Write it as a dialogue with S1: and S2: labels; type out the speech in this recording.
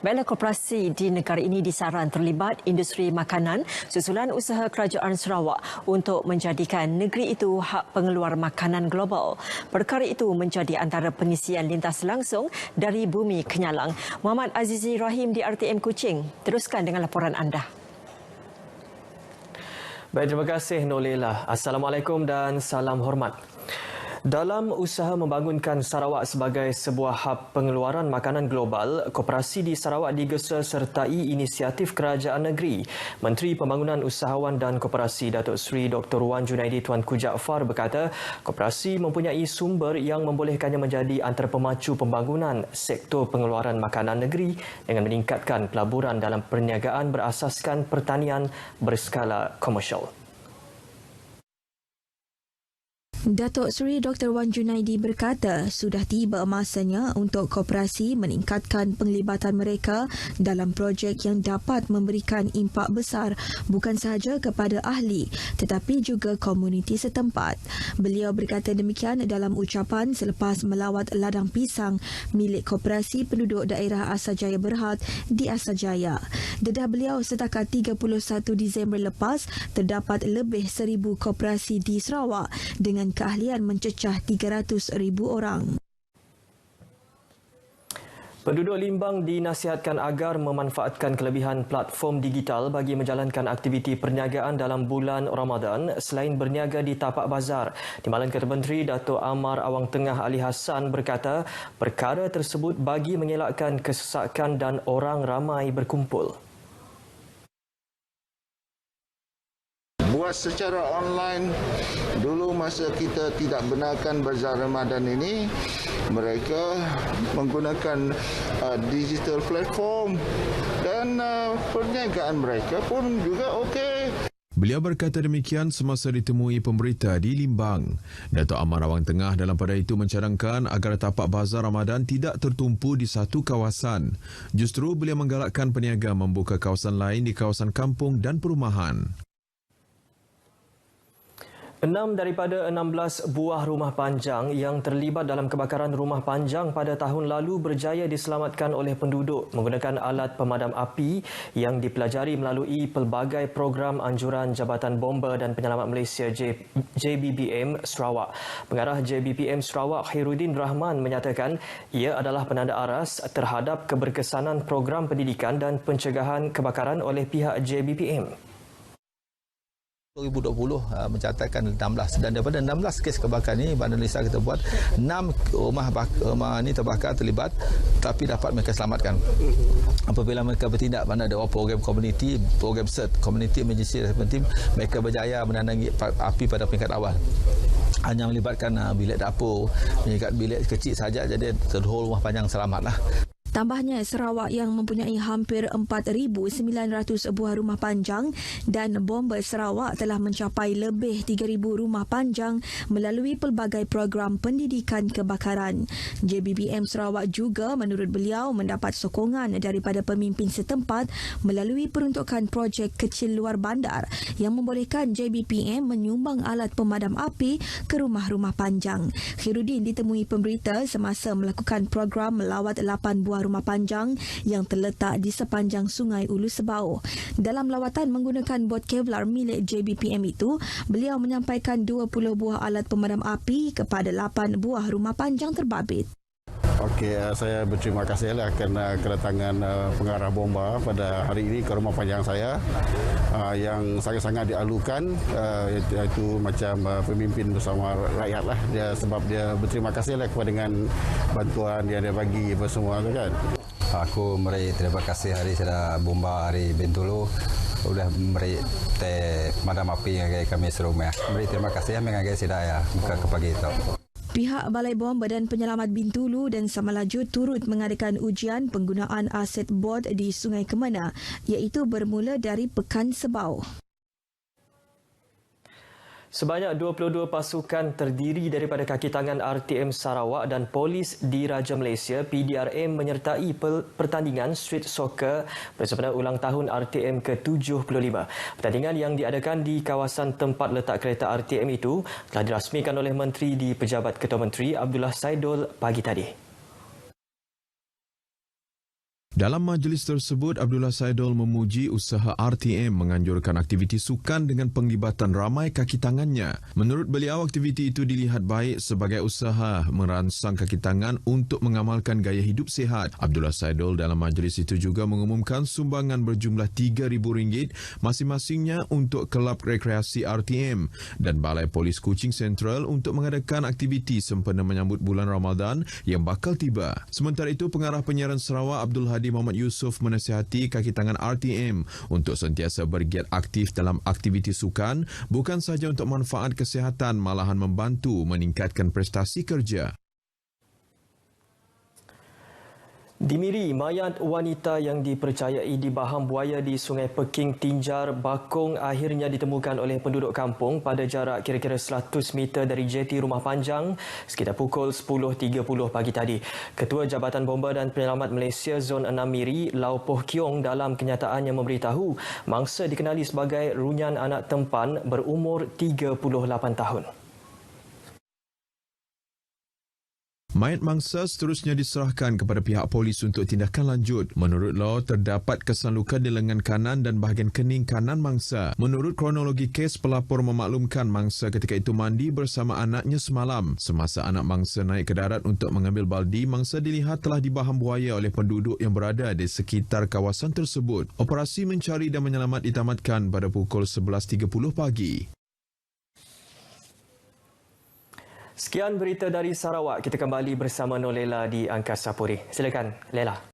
S1: Baiklah, koperasi di negara ini disaran terlibat industri makanan susulan usaha Kerajaan Sarawak untuk menjadikan negeri itu hub pengeluar makanan global. Perkara itu menjadi antara pengisian lintas langsung dari bumi ke Nyalang. Muhammad Azizi Rahim di RTM Kuching. Teruskan dengan laporan anda.
S2: Baik, terima kasih Nolela. Assalamualaikum dan salam hormat. Dalam usaha membangunkan Sarawak sebagai sebuah hub pengeluaran makanan global, koperasi di Sarawak digesa sertai inisiatif kerajaan negeri. Menteri Pembangunan Usahawan dan Koperasi Datuk Seri Dr. Wan Junaidi Tuanku Jaafar berkata, koperasi mempunyai sumber yang membolehkannya menjadi antara pemacu pembangunan sektor pengeluaran makanan negeri dengan meningkatkan pelaburan dalam perniagaan berasaskan pertanian berskala komersial.
S3: Datuk Seri Dr. Wan Junaidi berkata sudah tiba masanya untuk koperasi meningkatkan penglibatan mereka dalam projek yang dapat memberikan impak besar bukan sahaja kepada ahli tetapi juga komuniti setempat. Beliau berkata demikian dalam ucapan selepas melawat ladang pisang milik koperasi penduduk daerah Asajaya Berhad di Asajaya. Dedah beliau setakat 31 Disember lepas terdapat lebih 1,000 koperasi di Sarawak dengan keahlian mencecah 300,000 orang.
S2: Penduduk Limbang dinasihatkan agar memanfaatkan kelebihan platform digital bagi menjalankan aktiviti perniagaan dalam bulan Ramadan selain berniaga di tapak bazar. Timbalan Ketua Menteri Datuk Amar Awang Tengah Ali Hassan berkata perkara tersebut bagi mengelakkan kesesakan dan orang ramai berkumpul.
S4: Buat secara online, dulu masa kita tidak benarkan bazar Ramadan ini, mereka menggunakan digital platform dan perniagaan mereka pun juga okey.
S5: Beliau berkata demikian semasa ditemui pemberita di Limbang. Datuk Amar Awang Tengah dalam pada itu mencadangkan agar tapak bazar Ramadan tidak tertumpu di satu kawasan. Justru beliau menggalakkan peniaga membuka kawasan lain di kawasan kampung dan perumahan.
S2: 6 daripada 16 buah rumah panjang yang terlibat dalam kebakaran rumah panjang pada tahun lalu berjaya diselamatkan oleh penduduk menggunakan alat pemadam api yang dipelajari melalui pelbagai program anjuran Jabatan Bomba dan Penyelamat Malaysia JBPM Sarawak. Pengarah JBPM Sarawak Khairuddin Rahman menyatakan ia adalah penanda aras terhadap keberkesanan program pendidikan dan pencegahan kebakaran oleh pihak JBPM.
S6: 2020 mencatatkan 16 dan daripada 16 kes kebakaran ini Badan Lisa kita buat 6 rumah ini terbakar terlibat tapi dapat mereka selamatkan apabila mereka bertindak mana ada program community, program CERT, Community Emergency Response Team, mereka berjaya menandangi api pada peringkat awal. Hanya melibatkan bilik dapur, mengikat bilik kecil saja, jadi seluruh rumah panjang selamatlah.
S3: Tambahnya, Sarawak yang mempunyai hampir 4,900 buah rumah panjang dan Bomba Sarawak telah mencapai lebih 3,000 rumah panjang melalui pelbagai program pendidikan kebakaran. JBPM Sarawak juga menurut beliau mendapat sokongan daripada pemimpin setempat melalui peruntukan projek kecil luar bandar yang membolehkan JBPM menyumbang alat pemadam api ke rumah-rumah panjang. Khairuddin ditemui pemberita semasa melakukan program melawat 8 buah rumah panjang yang terletak di sepanjang Sungai Ulu Sebau. Dalam lawatan menggunakan bot Kevlar milik JBPM itu, beliau menyampaikan 20 buah alat pemadam api kepada 8 buah rumah panjang terbabit.
S4: Okey, saya berterima kasihlah kerana kedatangan pengarah bomba pada hari ini ke rumah panjang saya yang sangat-sangat dialukan, iaitu macam pemimpin bersama rakyat lah dia, sebab dia berterima kasihlah kepada dengan bantuan yang dia bagi apa semua tu kan.
S7: Aku meri terima kasih hari sada bomba hari Bintulu sudah meri madam api yang kami serumah. Meri terima kasih mengagai sidaya muka ke pagi itu.
S3: Pihak Balai Bomba dan Penyelamat Bintulu dan Samalaju turut mengadakan ujian penggunaan aset bot di Sungai Kemana iaitu bermula dari Pekan Sebau.
S2: Sebanyak 22 pasukan terdiri daripada kaki tangan RTM Sarawak dan Polis Diraja Malaysia PDRM menyertai pertandingan street soccer bersempena ulang tahun RTM ke-75. Pertandingan yang diadakan di kawasan tempat letak kereta RTM itu telah dirasmikan oleh Menteri di Pejabat Ketua Menteri Abdullah Saidul pagi tadi.
S5: Dalam majlis tersebut, Abdullah Saidul memuji usaha RTM menganjurkan aktiviti sukan dengan penglibatan ramai kaki tangannya. Menurut beliau, aktiviti itu dilihat baik sebagai usaha merangsang kaki tangan untuk mengamalkan gaya hidup sihat. Abdullah Saidul dalam majlis itu juga mengumumkan sumbangan berjumlah RM3,000 masing-masingnya untuk kelab rekreasi RTM dan Balai Polis Kuching Sentral untuk mengadakan aktiviti sempena menyambut bulan Ramadan yang bakal tiba. Sementara itu, Pengarah Penyiaran Sarawak Abdul Hadi Muhammad Yusof menasihati kaki tangan RTM untuk sentiasa bergiat aktif dalam aktiviti sukan, bukan sahaja untuk manfaat kesihatan, malahan membantu meningkatkan prestasi kerja.
S2: Di Miri, mayat wanita yang dipercayai dibaham buaya di Sungai Peking Tinjar, Bakong akhirnya ditemukan oleh penduduk kampung pada jarak kira-kira 100 meter dari jeti Rumah Panjang sekitar pukul 10.30 pagi tadi. Ketua Jabatan Bomba dan Penyelamat Malaysia Zon 6 Miri, Lau Poh Kiong dalam kenyataannya memberitahu mangsa dikenali sebagai Runyan Anak Tempan berumur 38 tahun.
S5: Mayat mangsa seterusnya diserahkan kepada pihak polis untuk tindakan lanjut. Menurut Law, terdapat kesan luka di lengan kanan dan bahagian kening kanan mangsa. Menurut kronologi kes, pelapor memaklumkan mangsa ketika itu mandi bersama anaknya semalam. Semasa anak mangsa naik ke darat untuk mengambil baldi, mangsa dilihat telah dibaham buaya oleh penduduk yang berada di sekitar kawasan tersebut. Operasi mencari dan menyelamat ditamatkan pada pukul 11.30 pagi.
S2: Sekian berita dari Sarawak. Kita kembali bersama Nolela di Angkasa Puri. Silakan, Lela.